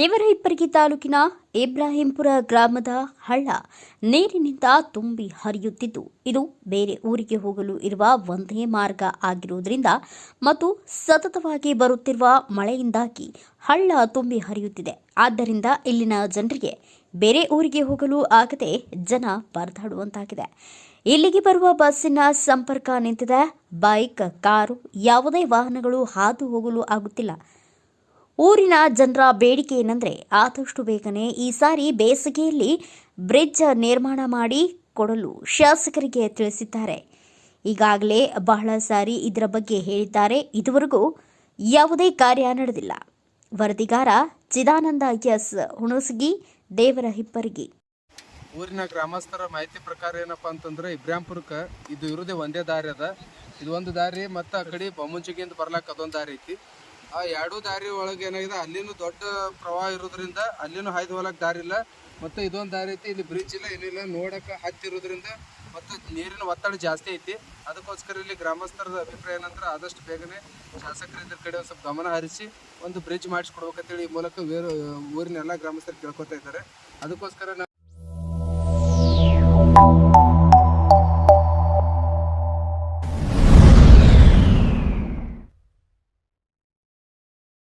ದೇವರಹಿಪ್ಪರಗಿ ತಾಲೂಕಿನ ಇಬ್ರಾಹಿಂಪುರ ಗ್ರಾಮದ ಹಳ್ಳ ನೀರಿನಿಂದ ತುಂಬಿ ಹರಿಯುತ್ತಿದ್ದು, ಇದು ಬೇರೆ ಊರಿಗೆ ಹೋಗಲು ಇರುವ ಒಂದೇ ಮಾರ್ಗ ಆಗಿರುವುದರಿಂದ ಮತ್ತು ಸತತವಾಗಿ ಬರುತ್ತಿರುವ ಮಳೆಯಿಂದಾಗಿ ಹಳ್ಳ ತುಂಬಿ ಹರಿಯುತ್ತಿದೆ. ಆದ್ದರಿಂದ ಇಲ್ಲಿನ ಜನರಿಗೆ ಬೇರೆ ಊರಿಗೆ ಹೋಗಲು ಆಗದೆ ಜನ ಪರದಾಡುವಂತಾಗಿದೆ. ಇಲ್ಲಿಗೆ ಬರುವ ಬಸ್ಸಿನ ಸಂಪರ್ಕ ನಿಂತಿದೆ. ಬೈಕ್, ಕಾರು, ಯಾವುದೇ ವಾಹನಗಳು ಹಾದು ಹೋಗಲು ಆಗುತ್ತಿಲ್ಲ. ಊರಿನ ಜನರ ಬೇಡಿಕೆ ಏನಂದ್ರೆ ಆದಷ್ಟು ಬೇಗನೆ ಈ ಸಾರಿ ಬೇಸಿಗೆಯಲ್ಲಿ ಬ್ರಿಡ್ಜ್ ನಿರ್ಮಾಣ ಮಾಡಿ ಕೊಡಲು ಶಾಸಕರಿಗೆ ತಿಳಿಸಿದ್ದಾರೆ. ಈಗಾಗಲೇ ಬಹಳ ಸಾರಿ ಇದರ ಬಗ್ಗೆ ಹೇಳಿದ್ದಾರೆ. ಇದುವರೆಗೂ ಯಾವುದೇ ಕಾರ್ಯ ನಡೆದಿಲ್ಲ. ವರದಿಗಾರ ಚಿದಾನಂದ ಎಸ್ ಹುಣಸಗಿ, ದೇವರಹಿಪ್ಪರಗಿ. ಊರಿನ ಗ್ರಾಮಸ್ಥರ ಮಾಹಿತಿ ಪ್ರಕಾರ ಏನಪ್ಪಾ ಅಂತಂದ್ರೆ ಇಬ್ರಾಹಿಂಪುರಕ್ಕೆ ಇದು ಇರೋದೇ ಒಂದೇ ದಾರಿ ಅದ. ಇದು ಒಂದು ದಾರಿ ಮತ್ತು ಆ ಕಡೆ ಬೊಮ್ಮುಂಜಿಗಿಂದ ಬರ್ಲಾಕ ಅದೊಂದು ದಾರಿ ಐತಿ. ಆ ಎರಡೂ ದಾರಿ ಒಳಗೆ ಏನಾಗಿದೆ, ಅಲ್ಲಿನೂ ದೊಡ್ಡ ಪ್ರವಾಹ ಇರೋದ್ರಿಂದ ಅಲ್ಲಿನೂ ಹಾಯ್ದು ಹೋಗಕ್ಕೆ ದಾರಿ ಇಲ್ಲ. ಮತ್ತು ಇದೊಂದು ದಾರಿ ಐತಿ, ಇಲ್ಲಿ ಬ್ರಿಡ್ಜ್ ಇಲ್ಲ, ಏನಿಲ್ಲ, ನೋಡಕ್ಕೆ ಹತ್ತಿರೋದ್ರಿಂದ ಮತ್ತು ನೀರಿನ ಒತ್ತಡ ಜಾಸ್ತಿ ಐತಿ. ಅದಕ್ಕೋಸ್ಕರ ಇಲ್ಲಿ ಗ್ರಾಮಸ್ಥರದ ಅಭಿಪ್ರಾಯ ಏನಂದ್ರೆ ಆದಷ್ಟು ಬೇಗನೆ ಶಾಸಕರು ಇದ್ರ ಕಡೆ ಒಂದು ಸ್ವಲ್ಪ ಗಮನ ಹರಿಸಿ ಒಂದು ಬ್ರಿಡ್ಜ್ ಮಾಡಿಸ್ಕೊಡ್ಬೇಕಂತೇಳಿ ಈ ಮೂಲಕ ಊರಿನ ಎಲ್ಲ ಗ್ರಾಮಸ್ಥರು ಕೇಳ್ಕೊತಾ ಇದ್ದಾರೆ. ಅದಕ್ಕೋಸ್ಕರ